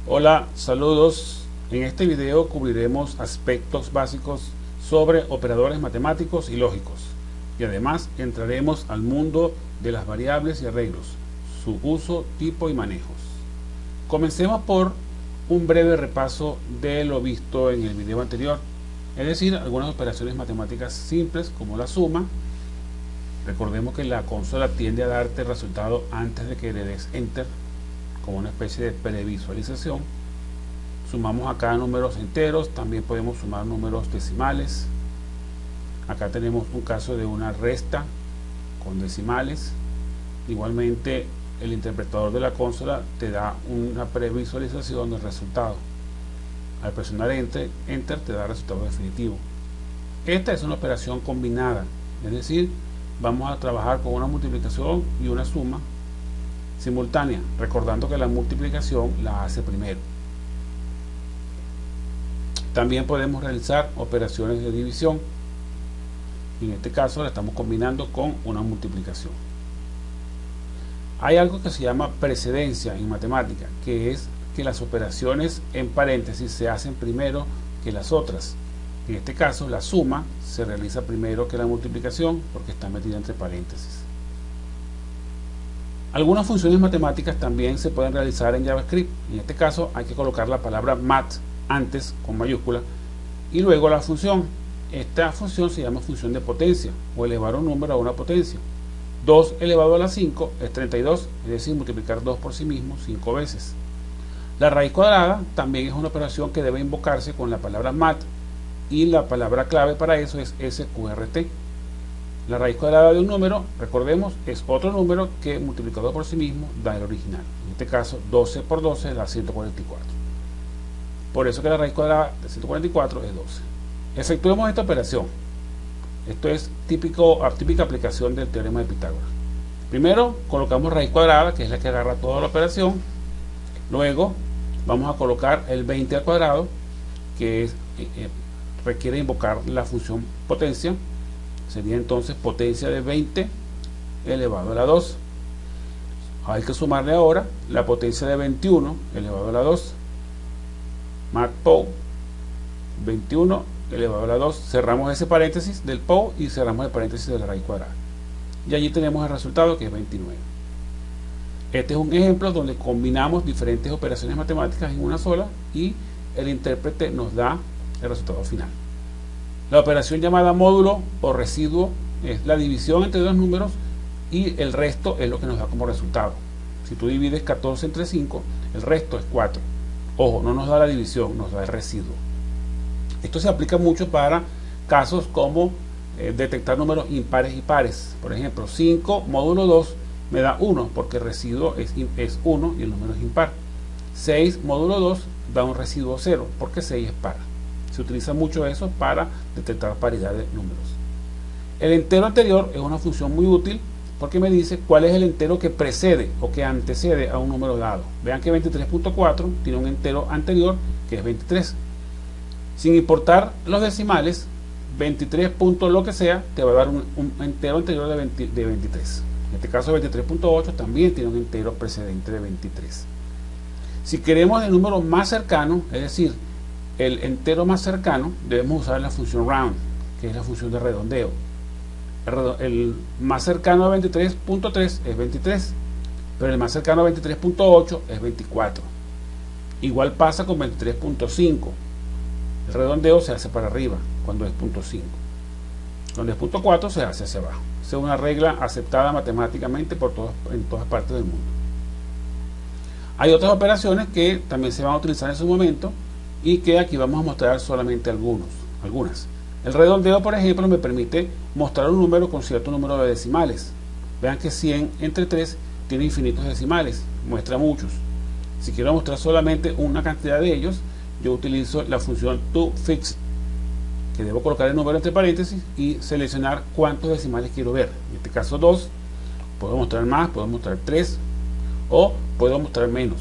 Hola, saludos. En este video cubriremos aspectos básicos sobre operadores matemáticos y lógicos, y además entraremos al mundo de las variables y arreglos, su uso, tipo y manejos. Comencemos por un breve repaso de lo visto en el video anterior, es decir, algunas operaciones matemáticas simples como la suma. Recordemos que la consola tiende a darte el resultado antes de que le des enter, como una especie de previsualización. Sumamos acá números enteros, también podemos sumar números decimales. Acá tenemos un caso de una resta con decimales. Igualmente el interpretador de la consola te da una previsualización del resultado. Al presionar enter te da el resultado definitivo. Esta es una operación combinada, es decir, vamos a trabajar con una multiplicación y una suma simultánea, recordando que la multiplicación la hace primero. También podemos realizar operaciones de división. En este caso la estamos combinando con una multiplicación. Hay algo que se llama precedencia en matemática, que es que las operaciones en paréntesis se hacen primero que las otras. En este caso la suma se realiza primero que la multiplicación porque está metida entre paréntesis. Algunas funciones matemáticas también se pueden realizar en JavaScript. En este caso hay que colocar la palabra math antes con mayúscula y luego la función. Esta función se llama función de potencia o elevar un número a una potencia. 2 elevado a la 5 es 32, es decir, multiplicar 2 por sí mismo 5 veces. La raíz cuadrada también es una operación que debe invocarse con la palabra math y la palabra clave para eso es sqrt. La raíz cuadrada de un número, recordemos, es otro número que multiplicado por sí mismo da el original. En este caso 12 por 12 da 144. Por eso que la raíz cuadrada de 144 es 12. Efectuemos esta operación. Esto es típica aplicación del teorema de Pitágoras. Primero colocamos raíz cuadrada, que es la que agarra toda la operación. Luego vamos a colocar el 20 al cuadrado, que requiere invocar la función potencia. Sería entonces potencia de 20 elevado a la 2. Hay que sumarle ahora la potencia de 21 elevado a la 2. matplotlib 21 elevado a la 2. Cerramos ese paréntesis del POW y cerramos el paréntesis de la raíz cuadrada. Y allí tenemos el resultado, que es 29. Este es un ejemplo donde combinamos diferentes operaciones matemáticas en una sola y el intérprete nos da el resultado final. La operación llamada módulo o residuo es la división entre dos números y el resto es lo que nos da como resultado. Si tú divides 14 entre 5, el resto es 4. Ojo, no nos da la división, nos da el residuo. Esto se aplica mucho para casos como detectar números impares y pares. Por ejemplo, 5 módulo 2 me da 1 porque el residuo es 1 y el número es impar. 6 módulo 2 da un residuo 0 porque 6 es par. Se utiliza mucho eso para detectar paridad de números. El entero anterior es una función muy útil porque me dice cuál es el entero que precede o que antecede a un número dado. Vean que 23.4 tiene un entero anterior que es 23. Sin importar los decimales, 23 lo que sea te va a dar un entero anterior de 23. En este caso 23.8 también tiene un entero precedente de 23. Si queremos el número más cercano, es decir, el entero más cercano, debemos usar la función round, que es la función de redondeo. El más cercano a 23.3 es 23, pero el más cercano a 23.8 es 24. Igual pasa con 23.5. El redondeo se hace para arriba cuando es 0.5. Cuando es 0.4 se hace hacia abajo. Esa es una regla aceptada matemáticamente en todas partes del mundo. Hay otras operaciones que también se van a utilizar en su momento y que aquí vamos a mostrar solamente algunas. El redondeo, por ejemplo, me permite mostrar un número con cierto número de decimales. Vean que 100 entre 3 tiene infinitos decimales, muestra muchos. Si quiero mostrar solamente una cantidad de ellos, yo utilizo la función toFix, que debo colocar el número entre paréntesis y seleccionar cuántos decimales quiero ver. En este caso 2, puedo mostrar más, puedo mostrar 3 o puedo mostrar menos.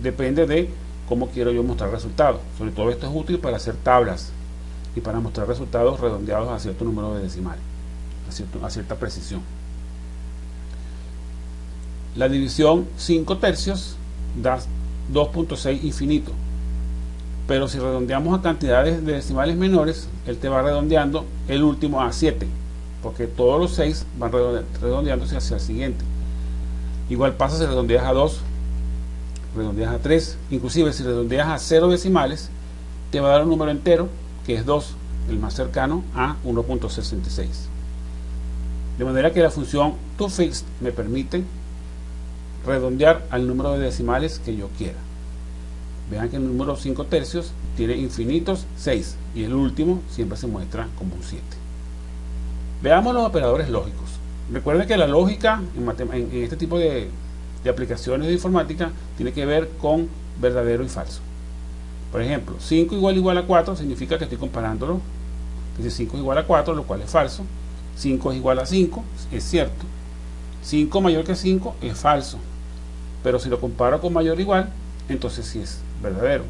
Depende de cómo quiero yo mostrar resultados. Sobre todo esto es útil para hacer tablas y para mostrar resultados redondeados a cierto número de decimales, a cierta precisión. La división 5 tercios da 2.6 infinito. Pero si redondeamos a cantidades de decimales menores, él te va redondeando el último a 7, porque todos los 6 van redondeándose hacia el siguiente. Igual pasa si redondeas a 2, redondeas a 3, inclusive si redondeas a 0 decimales, te va a dar un número entero, que es 2, el más cercano a 1.66. De manera que la función toFixed me permite redondear al número de decimales que yo quiera. Vean que el número 5 tercios tiene infinitos 6 y el último siempre se muestra como un 7. Veamos los operadores lógicos. Recuerden que la lógica en este tipo de aplicaciones de informática tiene que ver con verdadero y falso. Por ejemplo, 5 igual a 4 significa que estoy comparándolo. Dice 5 es igual a 4, lo cual es falso. 5 es igual a 5, es cierto. 5 mayor que 5 es falso. Pero si lo comparo con mayor o igual, entonces sí es verdadero.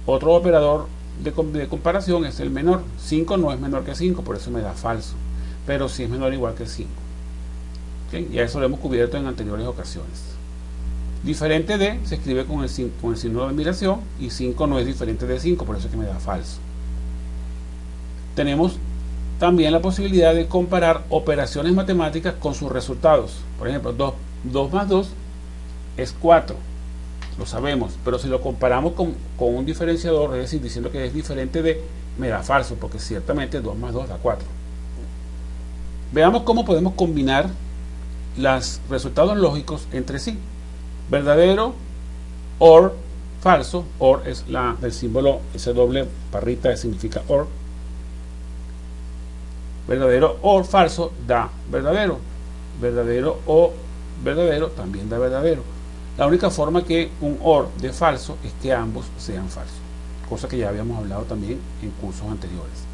Otro operador de comparación es el menor. 5 no es menor que 5, por eso me da falso. Pero sí es menor o igual que 5. ¿Okay? Ya eso lo hemos cubierto en anteriores ocasiones. Diferente de se escribe con el signo de admiración, y 5 no es diferente de 5, por eso es que me da falso. Tenemos también la posibilidad de comparar operaciones matemáticas con sus resultados. Por ejemplo, 2 más 2 es 4, lo sabemos, pero si lo comparamos con un diferenciador, es decir, diciendo que es diferente de, me da falso, porque ciertamente 2 más 2 da 4. Veamos cómo podemos combinar los resultados lógicos entre sí. Verdadero, OR, falso. OR es el símbolo, esa doble barrita que significa OR. Verdadero o falso da verdadero. Verdadero o verdadero también da verdadero. La única forma que un OR de falso es que ambos sean falsos, cosa que ya habíamos hablado también en cursos anteriores.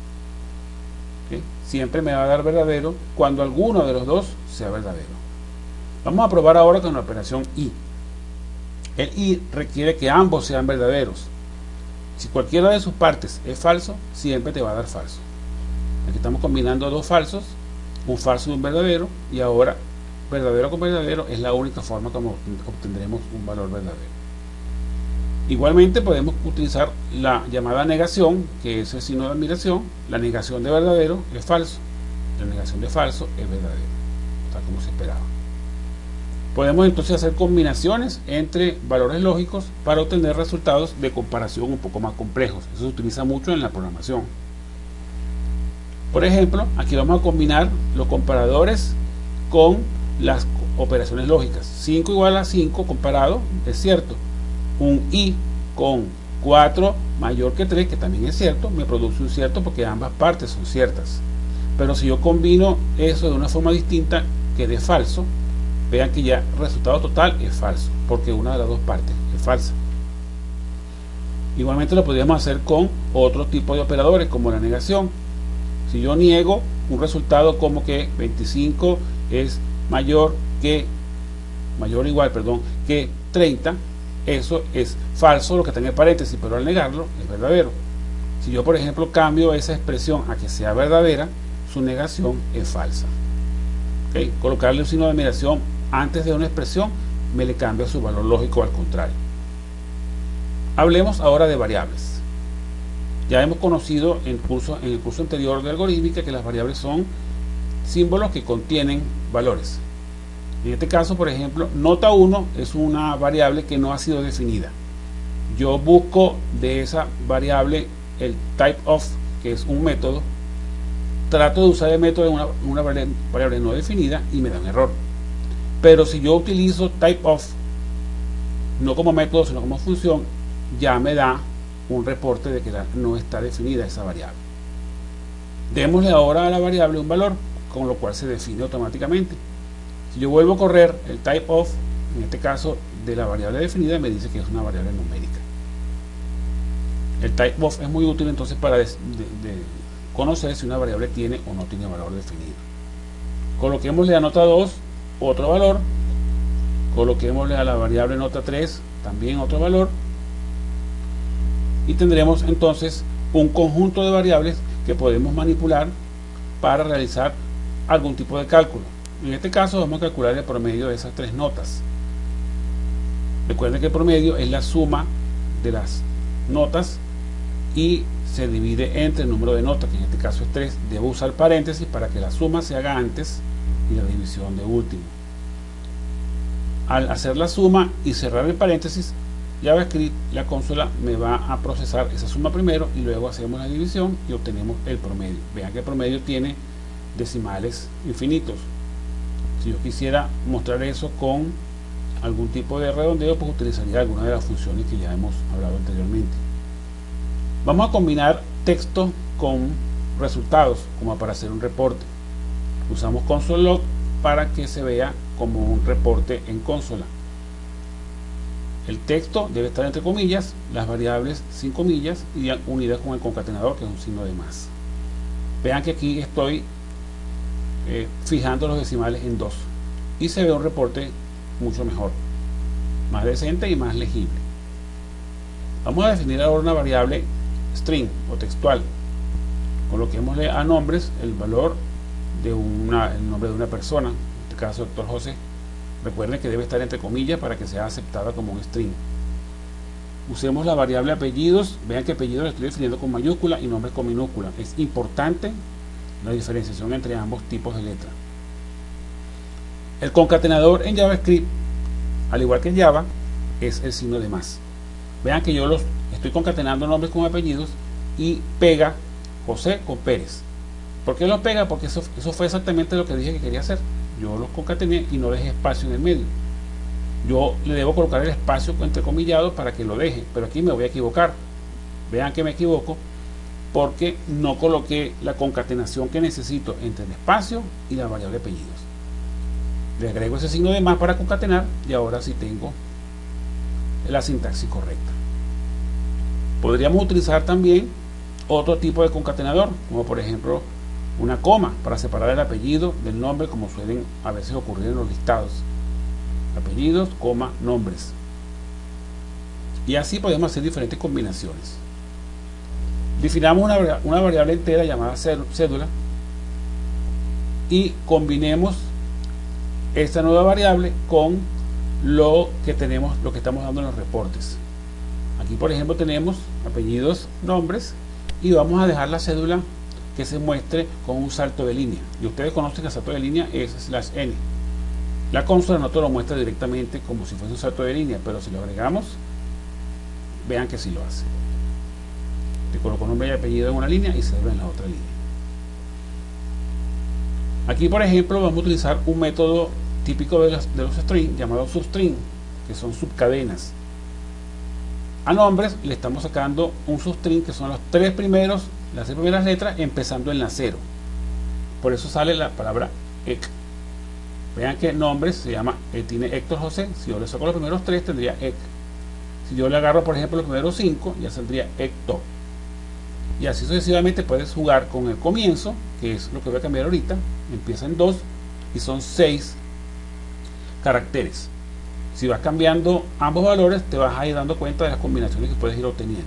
¿Okay? Siempre me va a dar verdadero cuando alguno de los dos sea verdadero. Vamos a probar ahora con la operación y. El y requiere que ambos sean verdaderos. Si cualquiera de sus partes es falso, siempre te va a dar falso. Aquí estamos combinando dos falsos, un falso y un verdadero, y ahora verdadero con verdadero es la única forma como obtendremos un valor verdadero. Igualmente podemos utilizar la llamada negación, que es el signo de admiración. La negación de verdadero es falso, la negación de falso es verdadero, tal como se esperaba. Podemos entonces hacer combinaciones entre valores lógicos para obtener resultados de comparación un poco más complejos. Eso se utiliza mucho en la programación. Por ejemplo, aquí vamos a combinar los comparadores con las operaciones lógicas. 5 igual a 5 comparado, es cierto. Un y con 4 mayor que 3, que también es cierto, me produce un cierto porque ambas partes son ciertas. Pero si yo combino eso de una forma distinta, que de falso, vean que ya el resultado total es falso, porque una de las dos partes es falsa. Igualmente lo podríamos hacer con otro tipo de operadores, como la negación. Si yo niego un resultado como que 25 es mayor o igual, que 30, eso es falso, lo que está en el paréntesis, pero al negarlo es verdadero. Si yo, por ejemplo, cambio esa expresión a que sea verdadera, su negación es falsa. ¿Okay? Colocarle un signo de admiración antes de una expresión me le cambia su valor lógico al contrario. Hablemos ahora de variables. Ya hemos conocido en el curso anterior de algorítmica que las variables son símbolos que contienen valores. En este caso, por ejemplo, nota 1 es una variable que no ha sido definida. Yo busco de esa variable el typeOf, que es un método. Trato de usar el método en una variable no definida y me da un error. Pero si yo utilizo typeOf no como método sino como función, ya me da un reporte de que no está definida esa variable. Démosle ahora a la variable un valor, con lo cual se define automáticamente. Si yo vuelvo a correr el typeOf, en este caso de la variable definida, me dice que es una variable numérica. El typeOf es muy útil entonces para conocer si una variable tiene o no tiene valor definido. Coloquémosle a nota 2 otro valor, coloquémosle a la variable nota 3 también otro valor, y tendremos entonces un conjunto de variables que podemos manipular para realizar algún tipo de cálculo. En este caso vamos a calcular el promedio de esas tres notas. Recuerden que el promedio es la suma de las notas y se divide entre el número de notas, que en este caso es 3. Debo usar paréntesis para que la suma se haga antes y la división de último. Al hacer la suma y cerrar el paréntesis, JavaScript, la consola, me va a procesar esa suma primero y luego hacemos la división y obtenemos el promedio. Vean que el promedio tiene decimales infinitos. Si yo quisiera mostrar eso con algún tipo de redondeo, pues utilizaría alguna de las funciones que ya hemos hablado anteriormente. Vamos a combinar texto con resultados, como para hacer un reporte. Usamos console log para que se vea como un reporte en consola. El texto debe estar entre comillas, las variables sin comillas y unidas con el concatenador, que es un signo de más. Vean que aquí estoy fijando los decimales en 2 y se ve un reporte mucho mejor, más decente y más legible. Vamos a definir ahora una variable string o textual. Coloquémosle a nombres el valor de el nombre de una persona, en este caso Dr. José. Recuerden que debe estar entre comillas para que sea aceptada como un string. Usemos la variable apellidos. Vean que apellidos lo estoy definiendo con mayúscula y nombres con minúscula. Es importante la diferenciación entre ambos tipos de letra. El concatenador en JavaScript, al igual que en Java, es el signo de más. Vean que yo los estoy concatenando nombres con apellidos y pega José con Pérez. ¿Por qué los pega? Porque eso fue exactamente lo que dije que quería hacer. Yo los concatené y no dejé espacio en el medio. Yo le debo colocar el espacio entrecomillado para que lo deje, pero aquí me voy a equivocar. Vean que me equivoco porque no coloqué la concatenación que necesito entre el espacio y la variable apellidos. Le agrego ese signo de más para concatenar y ahora sí tengo la sintaxis correcta. Podríamos utilizar también otro tipo de concatenador, como por ejemplo una coma, para separar el apellido del nombre, como suelen a veces ocurrir en los listados. Apellidos, coma, nombres. Y así podemos hacer diferentes combinaciones. Definamos una variable entera llamada cédula y combinemos esta nueva variable con lo que estamos dando en los reportes. Aquí por ejemplo tenemos apellidos, nombres, y vamos a dejar la cédula que se muestre con un salto de línea, y ustedes conocen que el salto de línea es /n. La consola no te lo muestra directamente como si fuese un salto de línea, pero si lo agregamos, vean que sí lo hace. Te coloco nombre y apellido en una línea y cédula en la otra línea. Aquí por ejemplo vamos a utilizar un método típico de los strings llamado substring, que son subcadenas. A nombres le estamos sacando un substring que son las tres primeras letras empezando en la 0. Por eso sale la palabra EC. Vean que nombres se llama, tiene Héctor José. Si yo le saco los primeros 3 tendría EC. Si yo le agarro por ejemplo los primeros 5 ya saldría Héctor. Y así sucesivamente puedes jugar con el comienzo, que es lo que voy a cambiar ahorita. Empieza en 2 y son 6 caracteres. Si vas cambiando ambos valores te vas a ir dando cuenta de las combinaciones que puedes ir obteniendo.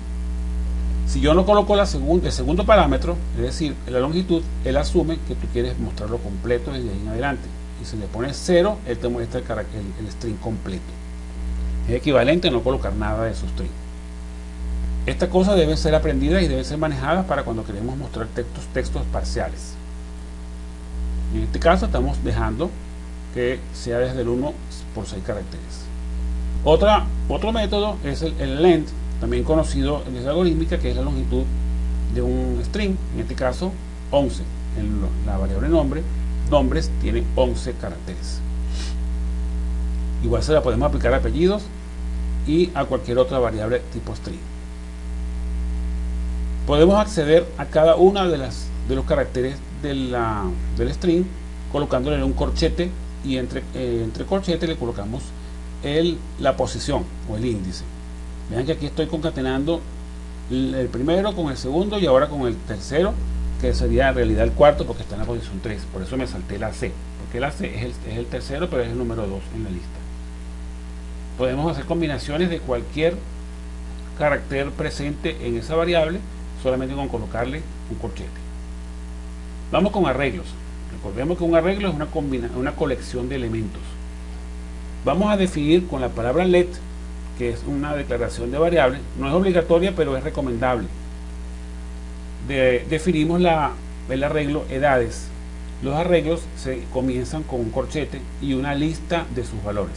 Si yo no coloco el segundo parámetro, es decir, la longitud, él asume que tú quieres mostrarlo completo desde ahí en adelante. Y si le pones 0, él te muestra el string completo. Es equivalente a no colocar nada de su string. Estas cosas deben ser aprendidas y deben ser manejadas para cuando queremos mostrar textos parciales. En este caso estamos dejando que sea desde el 1 por 6 caracteres. Otro método es el length, también conocido en esa algorítmica, que es la longitud de un string, en este caso 11. La variable nombres tiene 11 caracteres. Igual se la podemos aplicar a apellidos y a cualquier otra variable tipo string. Podemos acceder a cada una de los caracteres del string colocándole un corchete, y entre corchete le colocamos la posición o el índice. Vean que aquí estoy concatenando el primero con el segundo y ahora con el tercero, que sería en realidad el cuarto porque está en la posición 3. Por eso me salté la C, porque la C es el tercero, pero es el número 2 en la lista. Podemos hacer combinaciones de cualquier carácter presente en esa variable solamente con colocarle un corchete. Vamos con arreglos. Recordemos que un arreglo es una colección de elementos. Vamos a definir con la palabra let que es una declaración de variable. No es obligatoria, pero es recomendable. Definimos el arreglo edades. Los arreglos se comienzan con un corchete y una lista de sus valores.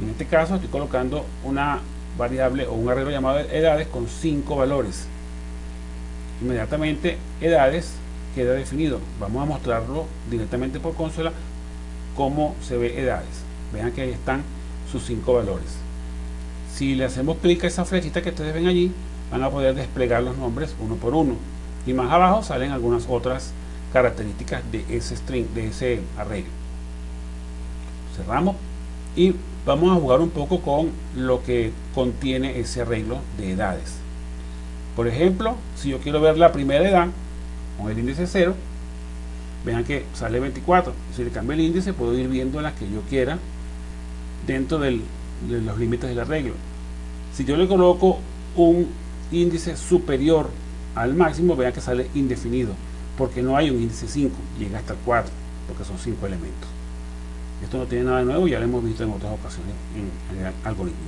En este caso estoy colocando una variable o un arreglo llamado edades con 5 valores. Inmediatamente edades queda definido. Vamos a mostrarlo directamente por consola cómo se ve edades. Vean que ahí están sus 5 valores. Si le hacemos clic a esa flechita que ustedes ven allí, van a poder desplegar los nombres uno por uno, y más abajo salen algunas otras características de ese string, de ese arreglo. Cerramos y vamos a jugar un poco con lo que contiene ese arreglo de edades. Por ejemplo, si yo quiero ver la primera edad con el índice 0, vean que sale 24. Si le cambio el índice, puedo ir viendo las que yo quiera dentro de los límites del arreglo. Si yo le coloco un índice superior al máximo, vean que sale indefinido, porque no hay un índice 5, llega hasta el 4, porque son 5 elementos. Esto no tiene nada de nuevo, ya lo hemos visto en otras ocasiones en el algoritmo.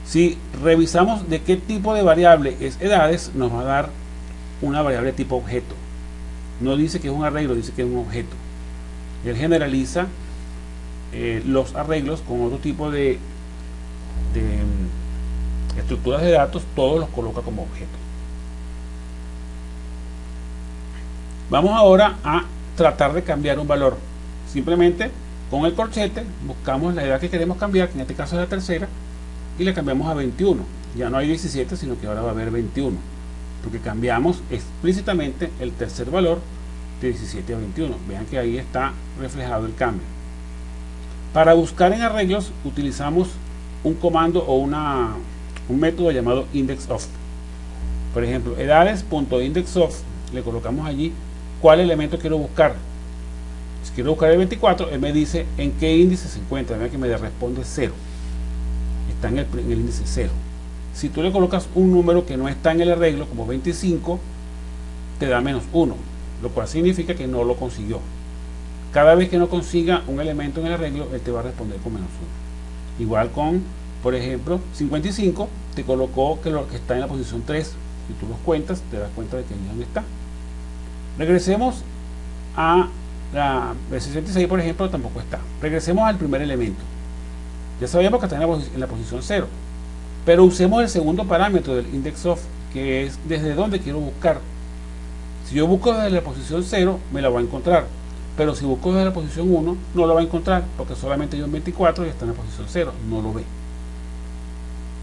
Si revisamos de qué tipo de variable es edades, nos va a dar una variable tipo objeto. No dice que es un arreglo, dice que es un objeto. Él generaliza los arreglos con otro tipo de estructuras de datos, todos los coloca como objeto. Vamos ahora a tratar de cambiar un valor. Simplemente con el corchete buscamos la edad que queremos cambiar, que en este caso es la tercera, y le cambiamos a 21. Ya no hay 17, sino que ahora va a haber 21, porque cambiamos explícitamente el tercer valor de 17 a 21. Vean que ahí está reflejado el cambio. Para buscar en arreglos utilizamos un comando o un método llamado indexOf. Por ejemplo, edades.indexOf, le colocamos allí cuál elemento quiero buscar. Si quiero buscar el 24, él me dice en qué índice se encuentra. Vean que me responde 0. Está en el índice 0. Si tú le colocas un número que no está en el arreglo, como 25, te da -1, lo cual significa que no lo consiguió. Cada vez que no consiga un elemento en el arreglo, él te va a responder con -1. Igual con, por ejemplo, 55, te colocó que lo que está en la posición 3. Si tú los cuentas, te das cuenta de que ahí donde está. Regresemos a la 66, por ejemplo, tampoco está. Regresemos al primer elemento. Ya sabíamos que está en la posición 0, pero usemos el segundo parámetro del indexOf, que es desde dónde quiero buscar. Si yo busco desde la posición 0, me la voy a encontrar, pero si busco desde la posición 1, no lo va a encontrar, porque solamente hay un 24 y está en la posición 0, no lo ve.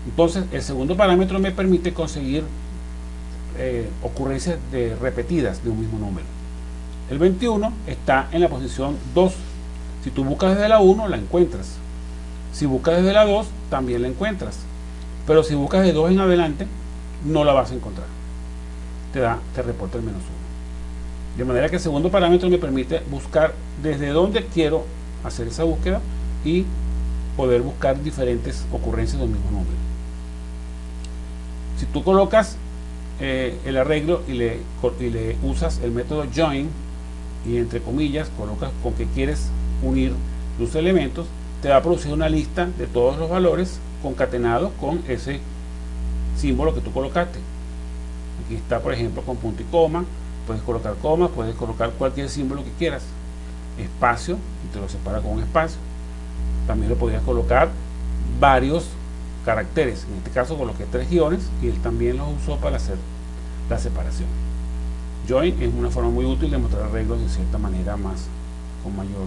Entonces, el segundo parámetro me permite conseguir ocurrencias repetidas de un mismo número. El 21 está en la posición 2. Si tú buscas desde la 1, la encuentras. Si buscas desde la 2, también la encuentras. Pero si buscas de 2 en adelante, no la vas a encontrar. Te reporta el -1. De manera que el segundo parámetro me permite buscar desde dónde quiero hacer esa búsqueda y poder buscar diferentes ocurrencias del mismo número. Si tú colocas el arreglo y le usas el método join, y entre comillas colocas con que quieres unir los elementos, te va a producir una lista de todos los valores concatenados con ese símbolo que tú colocaste. Aquí está, por ejemplo, con punto y coma. Puedes colocar coma, puedes colocar cualquier símbolo que quieras. Espacio, y te lo separa con un espacio. También lo podrías colocar varios caracteres. En este caso coloqué 3 guiones y él también los usó para hacer la separación. Join es una forma muy útil de mostrar arreglos de cierta manera, con mayor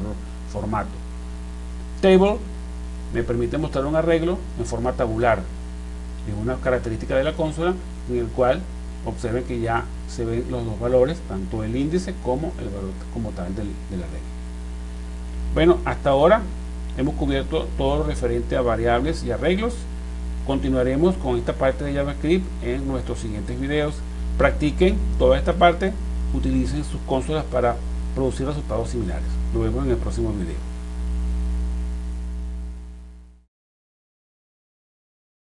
formato. Table me permite mostrar un arreglo en forma tabular. Es una característica de la consola en el cual observen que ya se ven los dos valores, tanto el índice como el valor como tal del arreglo. Bueno, hasta ahora hemos cubierto todo lo referente a variables y arreglos. Continuaremos con esta parte de JavaScript en nuestros siguientes videos. Practiquen toda esta parte, utilicen sus consolas para producir resultados similares. Nos vemos en el próximo video.